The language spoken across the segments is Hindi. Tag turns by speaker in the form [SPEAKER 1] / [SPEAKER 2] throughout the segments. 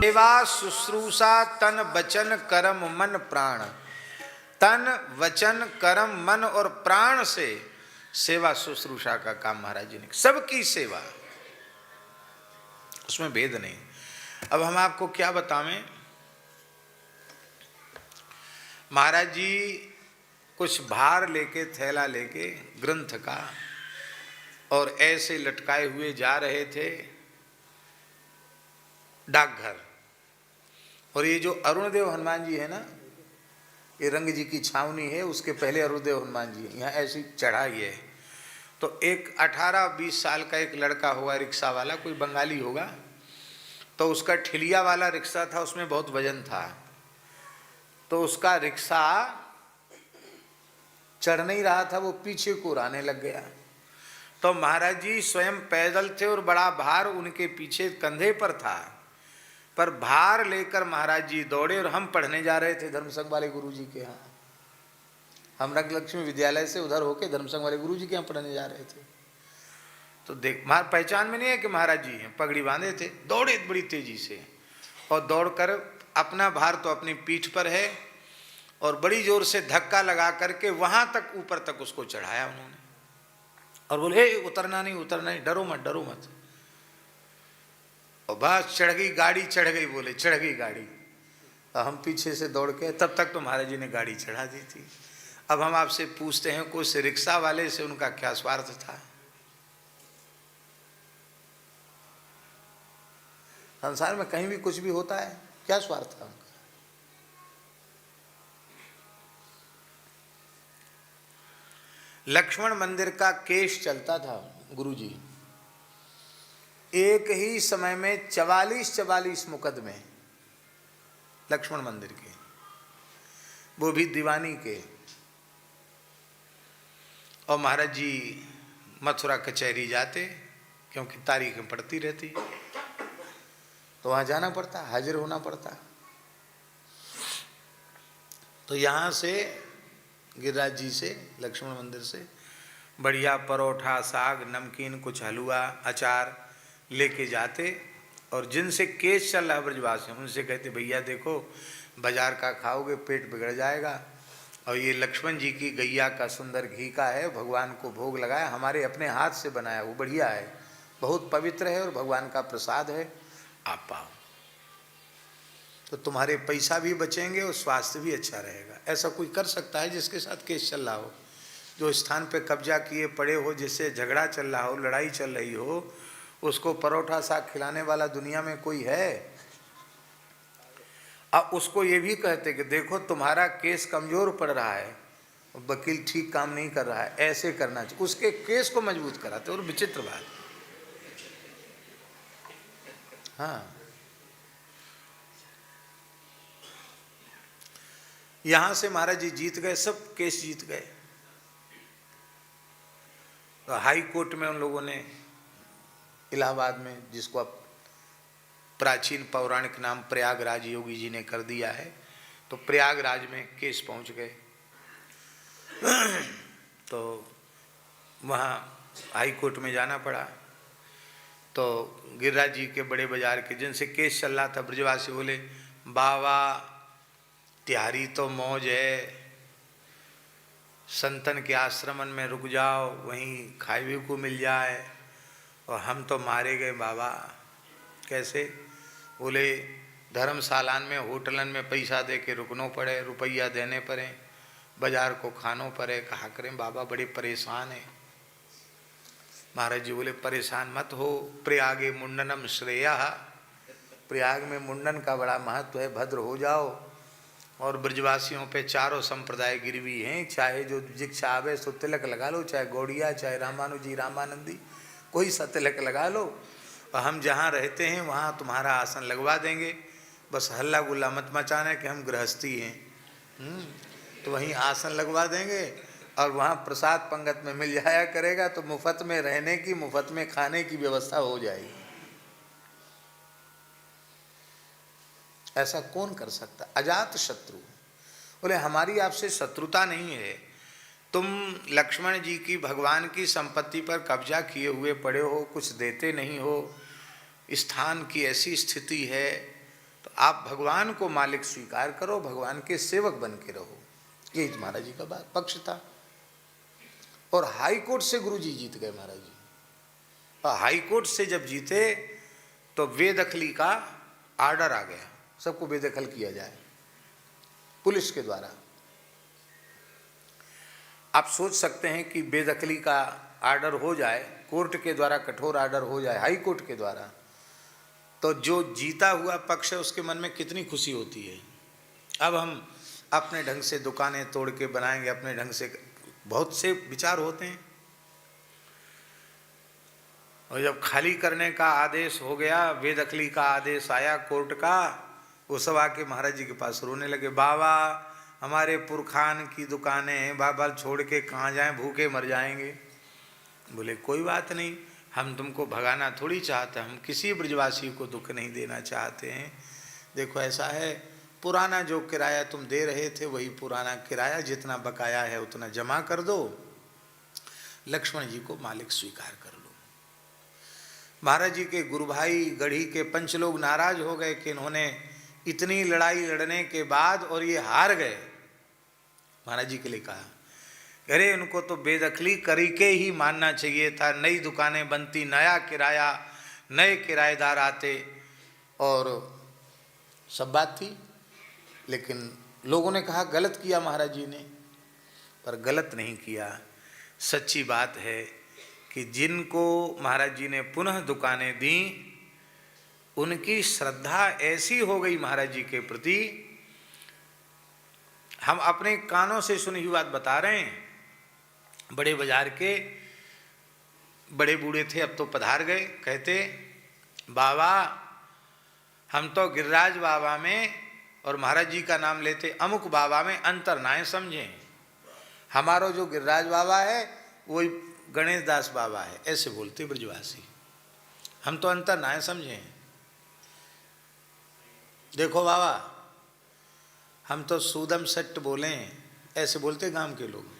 [SPEAKER 1] सेवा शुश्रूषा तन वचन कर्म मन प्राण। तन वचन कर्म मन और प्राण से सेवा शुश्रूषा का काम महाराज जी ने, सबकी सेवा, उसमें भेद नहीं। अब हम आपको क्या बतावें, महाराज जी कुछ भार लेके, थैला लेके ग्रंथ का, और ऐसे लटकाए हुए जा रहे थे डाकघर। और ये जो अरुणदेव हनुमान जी है ना, ये रंग जी की छावनी है, उसके पहले अरुणदेव हनुमान जी यहाँ ऐसी चढ़ाई है। तो एक 18-20 साल का एक लड़का होगा, रिक्शा वाला, कोई बंगाली होगा, तो उसका ठिलिया वाला रिक्शा था, उसमें बहुत वजन था, तो उसका रिक्शा चढ़ नहीं रहा था, वो पीछे को आने लग गया। तो महाराज जी स्वयं पैदल थे और बड़ा भार उनके पीछे कंधे पर था, पर भार लेकर महाराज जी दौड़े। और हम पढ़ने जा रहे थे धर्मसंघ वाले गुरु जी के यहाँ, हम रंगलक्ष्मी विद्यालय से उधर होके धर्मसंघ वाले गुरु जी के यहाँ पढ़ने जा रहे थे। तो देख, पहचान में नहीं है कि महाराज जी हैं, पगड़ी बांधे थे, दौड़े बड़ी तेजी से, और दौड़कर अपना भार तो अपनी पीठ पर है, और बड़ी जोर से धक्का लगा करके वहां तक, ऊपर तक उसको चढ़ाया उन्होंने, और बोले हे उतरना नहीं, उतरना नहीं, डरो मत, डरो मत। और बस चढ़ गई गाड़ी, चढ़ गई, बोले चढ़ गई गाड़ी। और हम पीछे से दौड़ के, तब तक तो महाराज जी ने गाड़ी चढ़ा दी थी। अब हम आपसे पूछते हैं, कुछ रिक्शा वाले से उनका क्या स्वार्थ था? संसार में कहीं भी कुछ भी होता है, क्या स्वार्थ था उनका? लक्ष्मण मंदिर का केस चलता था गुरुजी, एक ही समय में 44 मुकदमे लक्ष्मण मंदिर के, वो भी दीवानी के। और महाराज जी मथुरा कचहरी जाते, क्योंकि तारीखें पड़ती रहती, तो वहाँ जाना पड़ता, हाजिर होना पड़ता। तो यहाँ से गिरिराज जी से, लक्ष्मण मंदिर से बढ़िया परोठा, साग, नमकीन, कुछ हलवा, अचार लेके जाते, और जिनसे केस चल रहा है ब्रजवासी, उनसे कहते भैया देखो बाजार का खाओगे पेट बिगड़ जाएगा, और ये लक्ष्मण जी की गैया का सुंदर घी का है, भगवान को भोग लगाया, हमारे अपने हाथ से बनाया, वो बढ़िया है, बहुत पवित्र है और भगवान का प्रसाद है, आप पाओ, तो तुम्हारे पैसा भी बचेंगे और स्वास्थ्य भी अच्छा रहेगा। ऐसा कोई कर सकता है जिसके साथ केस चल रहा हो, जो स्थान पे कब्जा किए पड़े हो, जिससे झगड़ा चल रहा हो, लड़ाई चल रही हो, उसको परोठा साग खिलाने वाला दुनिया में कोई है? अब उसको ये भी कहते कि देखो तुम्हारा केस कमजोर पड़ रहा है, वकील ठीक काम नहीं कर रहा है, ऐसे करना चाहिए, उसके केस को मजबूत कराते। और विचित्र बात, हाँ, यहां से महाराज जी जीत गए, सब केस जीत गए। तो हाई कोर्ट में उन लोगों ने, इलाहाबाद में, जिसको अब प्राचीन पौराणिक नाम प्रयागराज योगी जी ने कर दिया है, तो प्रयागराज में केस पहुंच गए। तो वहाँ हाई कोर्ट में जाना पड़ा। तो गिरिराज जी के बड़े बाजार के जिनसे केस चल रहा था, ब्रजवासी बोले बाबा तिहारी तो मौज है, संतन के आश्रमन में रुक जाओ, वहीं खाए को मिल जाए, और हम तो मारे गए बाबा। कैसे? बोले धर्मशालान में, होटलन में पैसा दे के रुकनो पड़े, रुपया देने पड़े, बाजार को खानो पड़े, कहा करें बाबा बड़े परेशान है। महाराज जी बोले परेशान मत हो, प्रयागे मुंडनम श्रेया, प्रयाग में मुंडन का बड़ा महत्व है, भद्र हो जाओ। और ब्रजवासियों पे चारों संप्रदाय गिरवी हैं, चाहे जो दीक्षा आवे सो तिलक लगा लो, चाहे गौड़िया, चाहे रामानुजी, रामानंदी, कोई सा तिलक लगा लो, और हम जहाँ रहते हैं वहाँ तुम्हारा आसन लगवा देंगे, बस हल्ला गुल्ला मत मचाना कि हम गृहस्थी हैं। तो वहीं आसन लगवा देंगे, और वहाँ प्रसाद पंगत में मिल जाया करेगा, तो मुफ्त में रहने की, मुफ्त में खाने की व्यवस्था हो जाएगी। ऐसा कौन कर सकता? अजात शत्रु। बोले हमारी आपसे शत्रुता नहीं है, तुम लक्ष्मण जी की, भगवान की संपत्ति पर कब्जा किए हुए पड़े हो, कुछ देते नहीं हो, स्थान की ऐसी स्थिति है, आप भगवान को मालिक स्वीकार करो, भगवान के सेवक बन के रहो। यही महाराज जी का बात पक्ष था। और हाई कोर्ट से गुरु जी जीत गए महाराज जी। और हाई कोर्ट से जब जीते तो बेदखली का आर्डर आ गया, सबको बेदखल किया जाए पुलिस के द्वारा। आप सोच सकते हैं कि बेदखली का आर्डर हो जाए, कोर्ट के द्वारा कठोर आर्डर हो जाए, हाई कोर्ट के द्वारा, तो जो जीता हुआ पक्ष है उसके मन में कितनी खुशी होती है। अब हम अपने ढंग से दुकानें तोड़ के बनाएंगे, अपने ढंग से, बहुत से विचार होते हैं। और जब खाली करने का आदेश हो गया, बेदखली का आदेश आया कोर्ट का, वो सब आके महाराज जी के पास रोने लगे, बाबा हमारे पुरखान की दुकानें हैं, बाबा छोड़ के कहाँ जाएं, भूखे मर जाएंगे। बोले कोई बात नहीं, हम तुमको भगाना थोड़ी चाहते, हम किसी ब्रजवासी को दुख नहीं देना चाहते हैं। देखो ऐसा है, पुराना जो किराया तुम दे रहे थे वही पुराना किराया, जितना बकाया है उतना जमा कर दो, लक्ष्मण जी को मालिक स्वीकार कर लो। महाराज जी के गुरु भाई गढ़ी के पंच लोग नाराज हो गए कि इन्होंने इतनी लड़ाई लड़ने के बाद और ये हार गए। महाराज जी के लिए कहा, अरे उनको तो बेदखली करके ही मानना चाहिए था, नई दुकानें बनती, नया किराया, नए किराएदार आते और सब बात थी। लेकिन लोगों ने कहा गलत किया महाराज जी ने, पर गलत नहीं किया। सच्ची बात है कि जिनको महाराज जी ने पुनः दुकानें दी, उनकी श्रद्धा ऐसी हो गई महाराज जी के प्रति। हम अपने कानों से सुनी हुई बात बता रहे हैं। बड़े बाजार के बड़े बूढ़े थे, अब तो पधार गए, कहते बाबा हम तो गिरिराज बाबा में और महाराज जी का नाम लेते अमुक बाबा में अंतर ना समझें। हमारा जो गिरिराज बाबा है वही गणेश दास बाबा है, ऐसे बोलते ब्रजवासी। हम तो अंतर ना समझें। देखो बाबा हम तो सूदम सट्ट बोले, ऐसे बोलते गांव के लोग।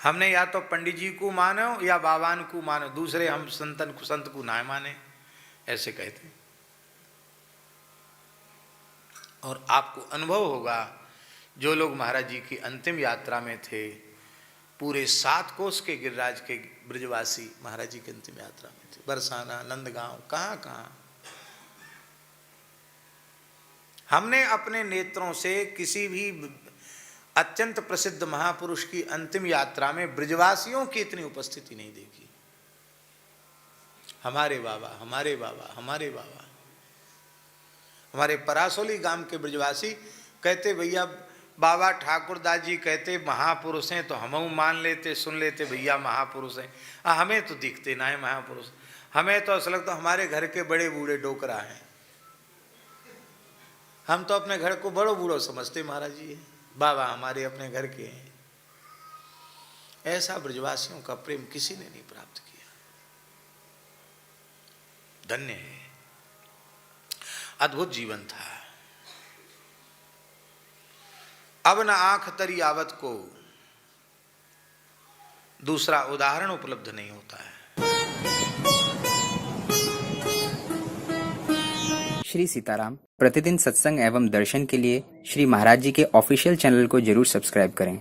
[SPEAKER 1] हमने या तो पंडित जी को मानो या बाबान को मानो, दूसरे हम संत को ना माने, ऐसे कहते। और आपको अनुभव होगा, जो लोग महाराज जी की अंतिम यात्रा में थे, पूरे 7 कोस के गिरिराज के ब्रजवासी महाराज जी की अंतिम यात्रा में थे, बरसाना, नंदगांव, कहाँ कहाँ। हमने अपने नेत्रों से किसी भी अत्यंत प्रसिद्ध महापुरुष की अंतिम यात्रा में ब्रजवासियों की इतनी उपस्थिति नहीं देखी। हमारे बाबा, हमारे बाबा, हमारे बाबा। हमारे परासोली गांव के ब्रजवासी कहते, भैया बाबा ठाकुरदास जी कहते महापुरुष हैं, तो हम मान लेते, सुन लेते, भैया महापुरुष हैं। हमें तो दिखते ना है महापुरुष, हमें तो असल लगता तो हमारे घर के बड़े बूढ़े डोकरा हैं। हम तो अपने घर को बड़ो बूढ़ो समझते महाराज जी, बाबा हमारे अपने घर के हैं। ऐसा ब्रजवासियों का प्रेम किसी ने नहीं प्राप्त किया। धन्य है, अद्भुत जीवन था। अब न आंख तरी आवत को दूसरा उदाहरण उपलब्ध नहीं होता है।
[SPEAKER 2] श्री सीताराम प्रतिदिन सत्संग एवं दर्शन के लिए श्री महाराज जी के ऑफिशियल चैनल को जरूर सब्सक्राइब करें।